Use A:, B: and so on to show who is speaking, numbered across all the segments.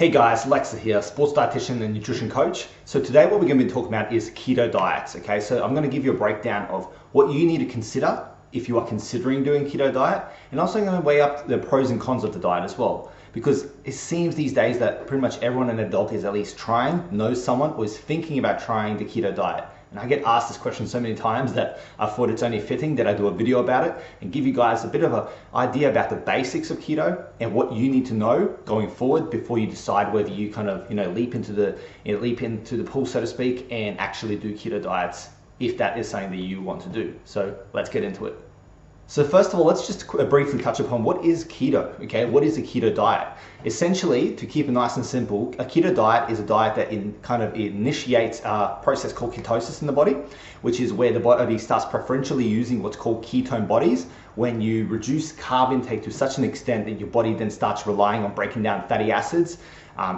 A: Hey guys, Aleksa here, sports dietitian and nutrition coach. So today what we're going to be talking about is keto diets, okay? So I'm going to give you a breakdown of what you need to consider if you are considering doing keto diet, and also I'm going to weigh up the pros and cons of the diet as well. Because it seems these days that pretty much everyone an adult is at least trying, knows someone, or is thinking about trying the keto diet. And I get asked this question so many times that I thought it's only fitting that I do a video about it and give you guys a bit of an idea about the basics of keto and what you need to know going forward before you decide whether you kind of, leap into the pool, so to speak, and actually do keto diets if that is something that you want to do. So let's get into it. So first of all, let's just briefly touch upon what is keto, okay? What is a keto diet? Essentially, to keep it nice and simple, a keto diet is a diet that initiates a process called ketosis in the body, which is where the body starts preferentially using what's called ketone bodies when you reduce carb intake to such an extent that your body then starts relying on breaking down fatty acids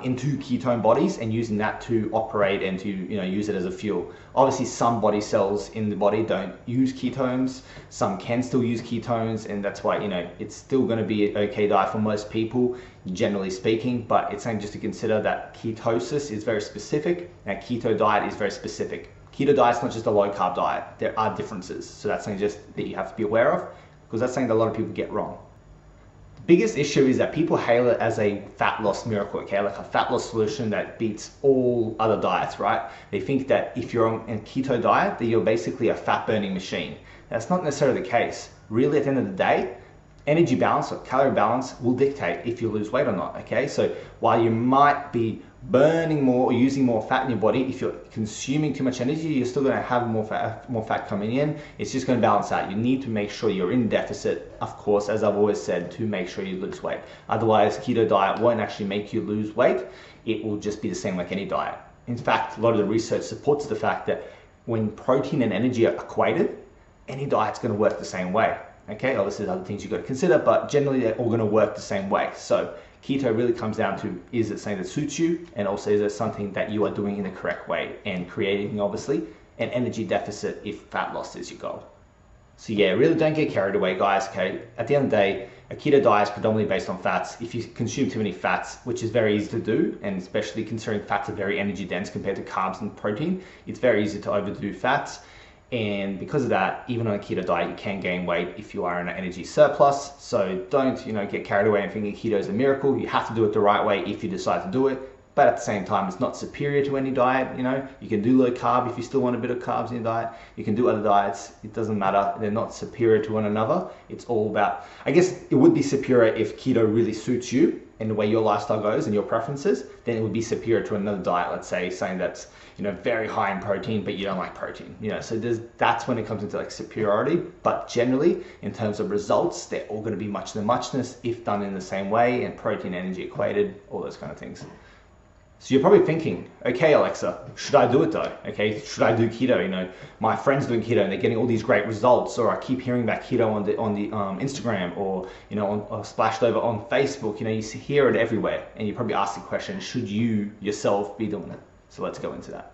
A: into ketone bodies and using that to operate and to use it as a fuel. Obviously, some body cells in the body don't use ketones. Some can still use ketones, and that's why it's still going to be an okay diet for most people, generally speaking. But it's something just to consider that ketosis is very specific, and a keto diet is very specific. Keto diet is not just a low carb diet. There are differences, so that's something just that you have to be aware of, because that's something that a lot of people get wrong. Biggest issue is that people hail it as a fat loss miracle, okay? Like a fat loss solution that beats all other diets, right? They think that if you're on a keto diet, that you're basically a fat burning machine. That's not necessarily the case. Really, at the end of the day, energy balance or calorie balance will dictate if you lose weight or not, okay? So while you might be burning more or using more fat in your body, if you're consuming too much energy, you're still going to have more fat coming in. It's just going to balance out. You need to make sure you're in deficit, of course, as I've always said, to make sure you lose weight. Otherwise, keto diet won't actually make you lose weight. It will just be the same like any diet. In fact, a lot of the research supports the fact that when protein and energy are equated, any diet's going to work the same way. Okay, obviously there's other things you've got to consider, but generally they're all going to work the same way. So keto really comes down to, is it something that suits you? And also, is it something that you are doing in the correct way and creating, obviously, an energy deficit if fat loss is your goal? So yeah, really don't get carried away, guys, okay? At the end of the day, a keto diet is predominantly based on fats. If you consume too many fats, which is very easy to do, and especially considering fats are very energy dense compared to carbs and protein, it's very easy to overdo fats. And because of that, even on a keto diet, you can gain weight if you are in an energy surplus. So don't, get carried away and thinking keto is a miracle. You have to do it the right way if you decide to do it. But at the same time, it's not superior to any diet. You can do low carb if you still want a bit of carbs in your diet. You can do other diets. It doesn't matter. They're not superior to one another. It's all about, I guess it would be superior if keto really suits you and the way your lifestyle goes and your preferences. Then it would be superior to another diet, let's say something that's very high in protein, but you don't like protein. So that's when it comes into like superiority. But generally, in terms of results, they're all going to be much the muchness if done in the same way, and protein, energy equated, all those kind of things. So you're probably thinking, okay, Aleksa, should I do it though? Okay, should I do keto? My friend's doing keto and they're getting all these great results, or I keep hearing about keto on the Instagram, or or splashed over on Facebook. You hear it everywhere, and you probably ask the question, should you yourself be doing it? So let's go into that.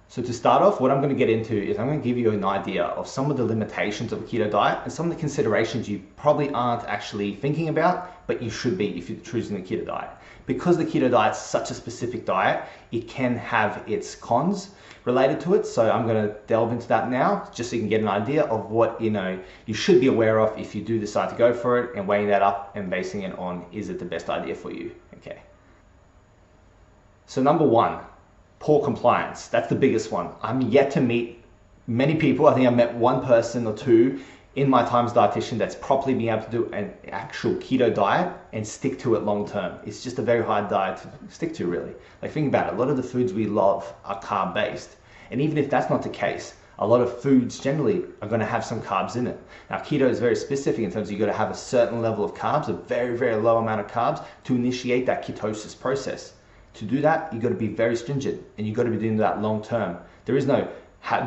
A: So to start off, what I'm going to get into is I'm going to give you an idea of some of the limitations of a keto diet and some of the considerations you probably aren't actually thinking about, but you should be if you're choosing the keto diet. Because the keto diet is such a specific diet, it can have its cons related to it. So I'm going to delve into that now, just so you can get an idea of what you should be aware of if you do decide to go for it, and weighing that up and basing it on, is it the best idea for you? Okay. So number one, poor compliance. That's the biggest one. I'm yet to meet many people. I think I've met one person or two in my time as a dietitian that's properly being able to do an actual keto diet and stick to it long term. It's just a very hard diet to stick to, really. Like, think about it. A lot of the foods we love are carb based. And even if that's not the case, a lot of foods generally are going to have some carbs in it. Now, keto is very specific in terms of you've got to have a certain level of carbs, a very, very low amount of carbs, to initiate that ketosis process. To do that, you've got to be very stringent, and you've got to be doing that long term. There is no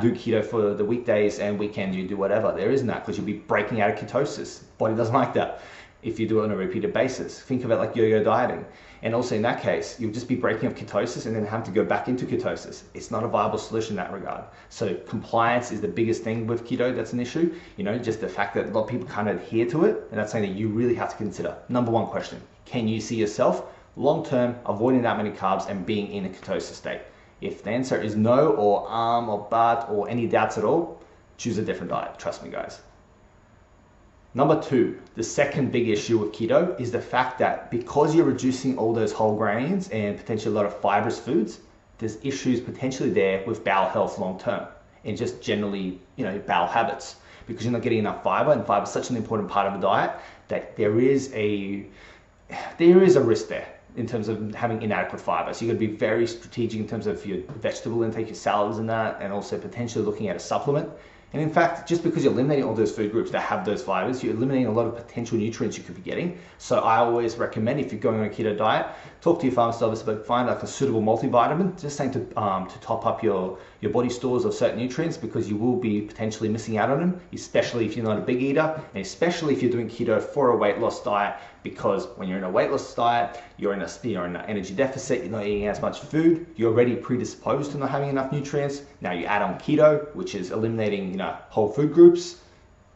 A: do keto for the weekdays and weekends, you do whatever. There isn't that, because you'll be breaking out of ketosis. Body doesn't like that. if you do it on a repeated basis. Think of it like yo-yo dieting. And also in that case, you'll just be breaking up ketosis and then have to go back into ketosis. It's not a viable solution in that regard. So compliance is the biggest thing with keto that's an issue. Just the fact that a lot of people can't adhere to it, and that's something that you really have to consider. Number one question, can you see yourself long-term avoiding that many carbs and being in a ketosis state? If the answer is no, or or but, or any doubts at all, choose a different diet, trust me guys. Number two, the second big issue with keto is the fact that because you're reducing all those whole grains and potentially a lot of fibrous foods, there's issues potentially there with bowel health long term and just generally, bowel habits, because you're not getting enough fiber, and fiber is such an important part of the diet that there is a risk there in terms of having inadequate fiber. So you've got to be very strategic in terms of your vegetable intake, your salads and that, and also potentially looking at a supplement. And in fact, just because you're eliminating all those food groups that have those fibers, you're eliminating a lot of potential nutrients you could be getting. So I always recommend, if you're going on a keto diet, talk to your pharmacist, but find like a suitable multivitamin, just saying to top up your body stores of certain nutrients, because you will be potentially missing out on them, especially if you're not a big eater, and especially if you're doing keto for a weight loss diet, because when you're in a weight loss diet, you're in an energy deficit, you're not eating as much food, you're already predisposed to not having enough nutrients. Now you add on keto, which is eliminating whole food groups.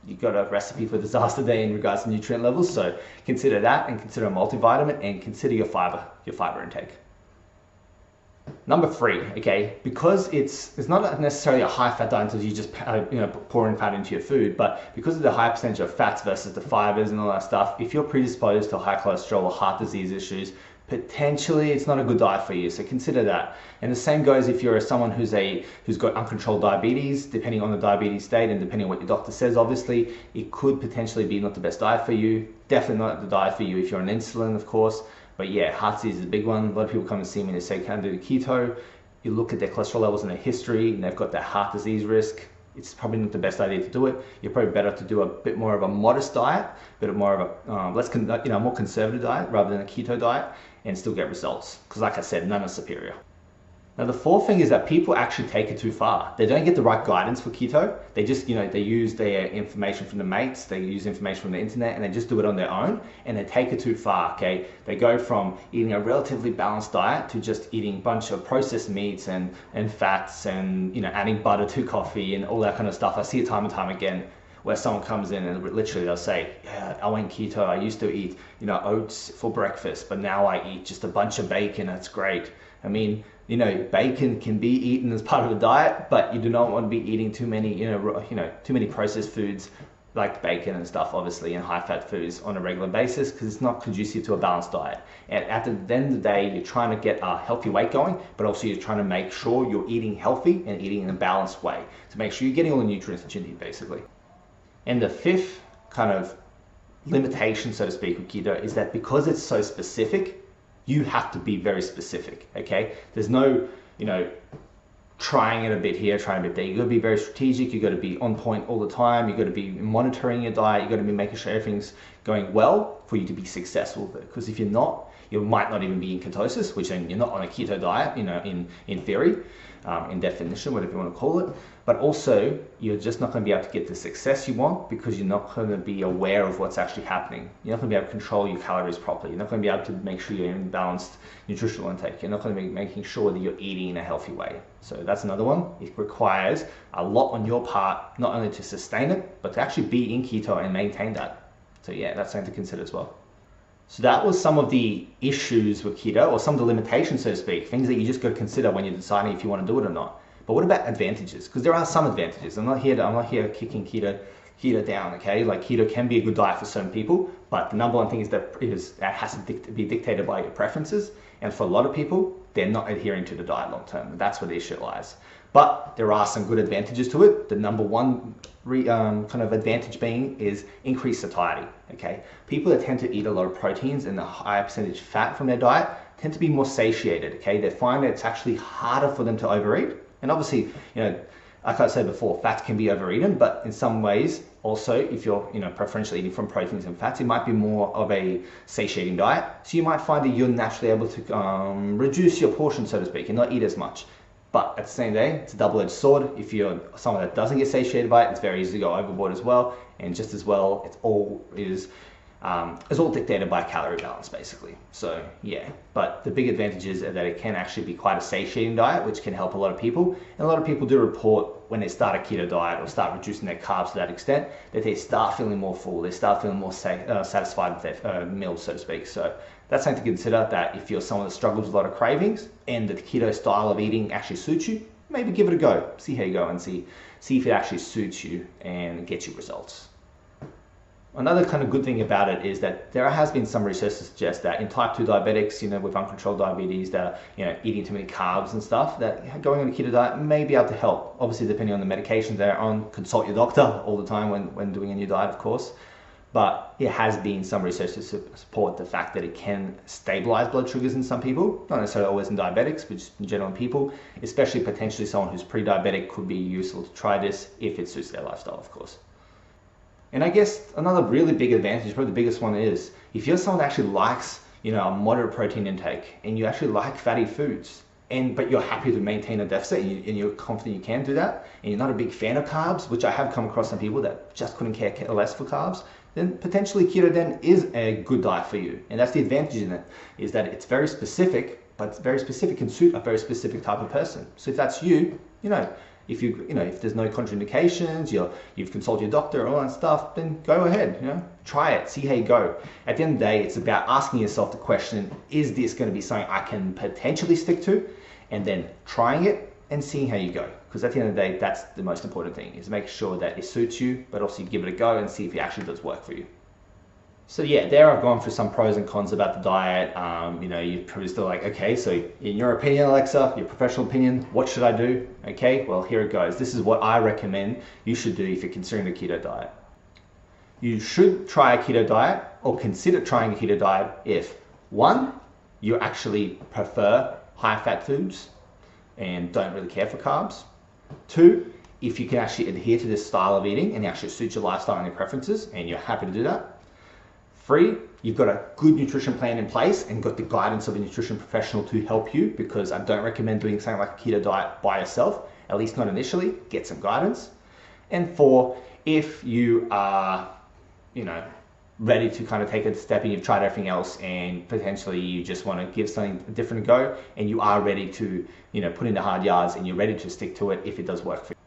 A: You've got a recipe for disaster there in regards to nutrient levels. So consider that, and consider a multivitamin, and consider your fiber intake. Number three, okay, because it's not necessarily a high fat diet until you just pouring fat into your food, but because of the high percentage of fats versus the fibers and all that stuff, if you're predisposed to high cholesterol or heart disease issues, potentially it's not a good diet for you. So consider that. And the same goes if you're someone who's got uncontrolled diabetes. Depending on the diabetes state and depending on what your doctor says, obviously it could potentially be not the best diet for you. Definitely not the diet for you if you're on insulin, of course. But yeah, heart disease is a big one. A lot of people come and see me and they say, can I do the keto? You look at their cholesterol levels and their history, and they've got that heart disease risk. It's probably not the best idea to do it. You're probably better to do a bit more of a modest diet, a bit more of a more conservative diet rather than a keto diet, and still get results. Because like I said, none are superior. Now the fourth thing is that people actually take it too far. They don't get the right guidance for keto. They just, they use their information from the mates, they use information from the internet, and they just do it on their own, and they take it too far, okay? They go from eating a relatively balanced diet to just eating a bunch of processed meats and fats and, adding butter to coffee and all that kind of stuff. I see it time and time again, where someone comes in and literally they'll say, yeah, I went keto, I used to eat, oats for breakfast, but now I eat just a bunch of bacon, that's great. I mean, bacon can be eaten as part of a diet, but you do not want to be eating too many, too many processed foods like bacon and stuff, obviously, and high-fat foods on a regular basis, because it's not conducive to a balanced diet. And at the end of the day, you're trying to get a healthy weight going, but also you're trying to make sure you're eating healthy and eating in a balanced way to make sure you're getting all the nutrients that you need, basically. And the fifth kind of limitation, so to speak, with keto is that because it's so specific, you have to be very specific, okay? There's no, trying it a bit here, trying a bit there. You got to be very strategic. You got to be on point all the time. You got to be monitoring your diet. You got to be making sure everything's going well for you to be successful. Because if you're not, you might not even be in ketosis, which then you're not on a keto diet, in theory, in definition, whatever you want to call it. But also, you're just not going to be able to get the success you want because you're not going to be aware of what's actually happening. You're not going to be able to control your calories properly. You're not going to be able to make sure you're in balanced nutritional intake. You're not going to be making sure that you're eating in a healthy way. So that's another one. It requires a lot on your part, not only to sustain it, but to actually be in keto and maintain that. So yeah, that's something to consider as well. So that was some of the issues with keto, or some of the limitations, so to speak, things that you just got to consider when you're deciding if you want to do it or not. But what about advantages? Because there are some advantages. I'm not here kicking keto down, okay? Like keto can be a good diet for certain people, but the number one thing is that that has to be dictated by your preferences. And for a lot of people, they're not adhering to the diet long term. That's where the issue lies. But there are some good advantages to it. The number one kind of advantage being is increased satiety, okay? People that tend to eat a lot of proteins and a higher percentage fat from their diet tend to be more satiated, okay? They find that it's actually harder for them to overeat. And obviously, like I said before, fats can be overeaten, but in some ways, also, if you're, preferentially eating from proteins and fats, it might be more of a satiating diet. So you might find that you're naturally able to reduce your portion, so to speak, and not eat as much. But at the same day, it's a double-edged sword. If you're someone that doesn't get satiated by it, it's very easy to go overboard as well. And just as well, it's all is is all dictated by calorie balance, basically. So yeah, but the big advantage is that it can actually be quite a satiating diet, which can help a lot of people. And a lot of people do report when they start a keto diet or start reducing their carbs to that extent, that they start feeling more full, they start feeling more satisfied with their meals, so to speak. So that's something to consider, that if you're someone that struggles with a lot of cravings and the keto style of eating actually suits you, maybe give it a go. See how you go and see if it actually suits you and gets you results. Another kind of good thing about it is that there has been some research to suggest that in type 2 diabetics, with uncontrolled diabetes, that are, eating too many carbs and stuff, that going on a keto diet may be able to help. Obviously, depending on the medications they're on, consult your doctor all the time when doing a new diet, of course. But there has been some research to support the fact that it can stabilize blood sugars in some people, not necessarily always in diabetics, but just in general in people, especially potentially someone who's pre-diabetic. Could be useful to try this if it suits their lifestyle, of course. And I guess another really big advantage, probably the biggest one, is if you're someone that actually likes, a moderate protein intake, and you actually like fatty foods, but you're happy to maintain a deficit, and you're confident you can do that, and you're not a big fan of carbs, which I have come across some people that just couldn't care less for carbs, then potentially keto then is a good diet for you. And that's the advantage in it, is that it's very specific, but very specific can suit a very specific type of person. So if that's you, if there's no contraindications, you've consulted your doctor, all that stuff, then go ahead, try it, see how you go. At the end of the day, it's about asking yourself the question, is this going to be something I can potentially stick to? And then trying it and seeing how you go. Because at the end of the day, that's the most important thing, is make sure that it suits you, but also you give it a go and see if it actually does work for you. So yeah, there I've gone through some pros and cons about the diet. You're probably still like, okay, so in your opinion, Aleksa, your professional opinion, what should I do? Okay, well, here it goes. This is what I recommend you should do if you're considering the keto diet. You should try a keto diet or consider trying a keto diet if, one, you actually prefer high-fat foods and don't really care for carbs. Two, if you can actually adhere to this style of eating and it actually suits your lifestyle and your preferences and you're happy to do that. Three, you've got a good nutrition plan in place and got the guidance of a nutrition professional to help you, because I don't recommend doing something like a keto diet by yourself, at least not initially. Get some guidance. And four, if you are, ready to kind of take a step and you've tried everything else and potentially you just want to give something different a go and you are ready to, put in the hard yards and you're ready to stick to it if it does work for you.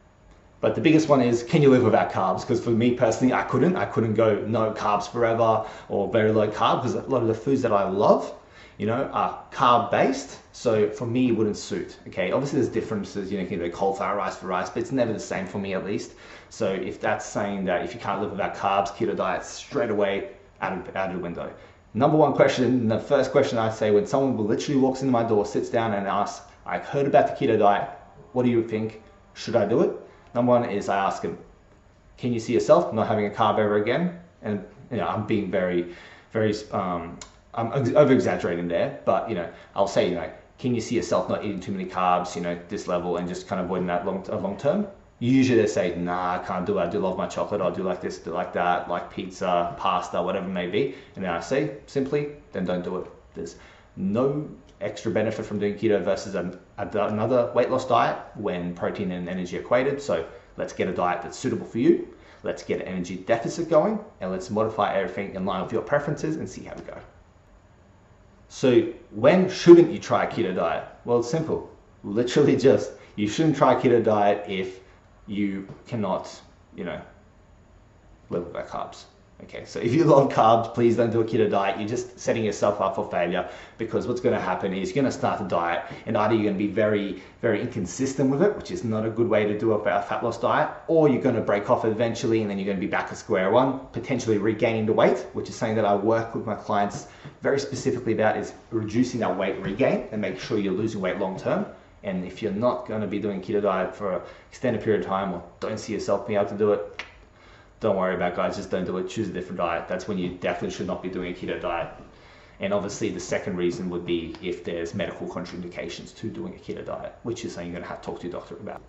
A: But the biggest one is, can you live without carbs? Because for me personally, I couldn't go no carbs forever or very low carb, because a lot of the foods that I love, are carb based. So for me, it wouldn't suit. Okay, obviously there's differences, you can do cauliflower rice for rice, but it's never the same for me, at least. So if that's saying that if you can't live without carbs, keto diet's straight away out of the window. Number one question, the first question I say when someone literally walks into my door, sits down and asks, I heard about the keto diet, what do you think? Should I do it? Number one is I ask them, can you see yourself not having a carb ever again? And I'm being very, very, I'm over exaggerating there, but I'll say, can you see yourself not eating too many carbs, this level, and just kind of avoiding that long term? Usually they say, nah, I can't do it. I do love my chocolate. I'll do like this, do like that, like pizza, pasta, whatever it may be. And then I say, simply, then don't do it. There's no extra benefit from doing keto versus another weight loss diet when protein and energy are equated. So let's get a diet that's suitable for you. Let's get an energy deficit going, and let's modify everything in line with your preferences and see how we go. So when shouldn't you try a keto diet? Well, it's simple. Literally just, you shouldn't try a keto diet if you cannot, live without carbs. Okay, so if you love carbs, please don't do a keto diet. You're just setting yourself up for failure, because what's going to happen is you're going to start the diet and either you're going to be very, very inconsistent with it, which is not a good way to do a fat loss diet, or you're going to break off eventually and then you're going to be back at square one, potentially regaining the weight, which is something that I work with my clients very specifically about, is reducing that weight regain and make sure you're losing weight long term. And if you're not going to be doing keto diet for an extended period of time or don't see yourself being able to do it, don't worry about it, guys, just don't do it. Choose a different diet. That's when you definitely should not be doing a keto diet. And obviously the second reason would be if there's medical contraindications to doing a keto diet, which is something you're going to have to talk to your doctor about.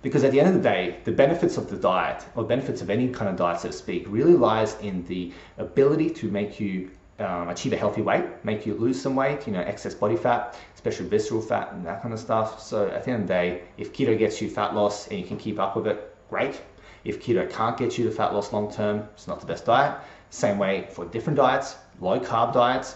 A: Because at the end of the day, the benefits of the diet, or benefits of any kind of diet, so to speak, really lies in the ability to make you achieve a healthy weight, make you lose some weight, excess body fat, especially visceral fat and that kind of stuff. So at the end of the day, if keto gets you fat loss and you can keep up with it, great. If keto can't get you to fat loss long term, it's not the best diet. Same way for different diets, low carb diets,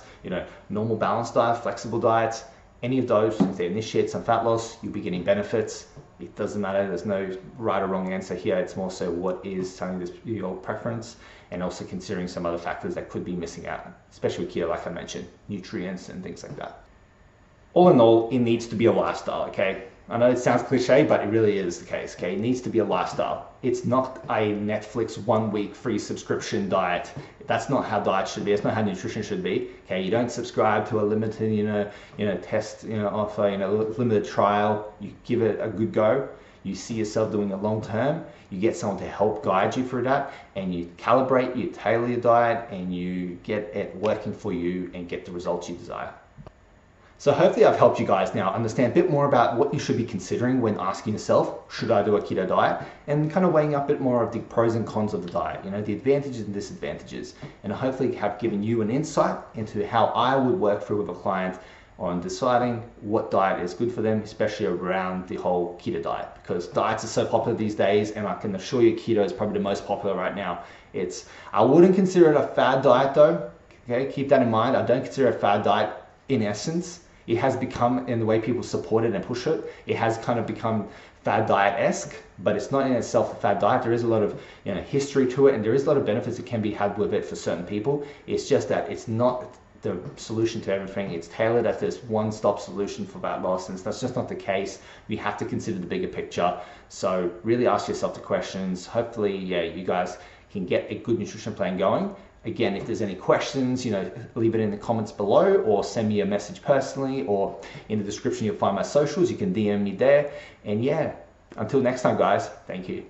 A: normal balanced diet, flexible diets, any of those, if they initiate some fat loss, you'll be getting benefits. It doesn't matter, there's no right or wrong answer here. It's more so what is telling this your preference, and also considering some other factors that could be missing out, especially with keto, like I mentioned, nutrients and things like that. All in all, it needs to be a lifestyle, okay? I know it sounds cliche, but it really is the case, okay? It needs to be a lifestyle. It's not a Netflix 1 week free subscription diet. That's not how diet should be. It's not how nutrition should be, okay? You don't subscribe to a limited, test, offer, limited trial. You give it a good go. You see yourself doing it long term. You get someone to help guide you through that, and you calibrate, you tailor your diet, and you get it working for you and get the results you desire. So hopefully I've helped you guys now understand a bit more about what you should be considering when asking yourself, should I do a keto diet? And kind of weighing up a bit more of the pros and cons of the diet, the advantages and disadvantages. And hopefully have given you an insight into how I would work through with a client on deciding what diet is good for them, especially around the whole keto diet, because diets are so popular these days, and I can assure you keto is probably the most popular right now. I wouldn't consider it a fad diet though, okay? Keep that in mind. I don't consider it a fad diet in essence. It has become, in the way people support it and push it, it has kind of become fad diet-esque, but it's not in itself a fad diet. There is a lot of history to it, and there is a lot of benefits that can be had with it for certain people. It's just that it's not the solution to everything. It's tailored as this one-stop solution for fat loss, and that's just not the case. We have to consider the bigger picture. So really ask yourself the questions. Hopefully, you guys can get a good nutrition plan going. Again, if there's any questions, leave it in the comments below, or send me a message personally, or in the description you'll find my socials. You can DM me there. And yeah, until next time, guys, thank you.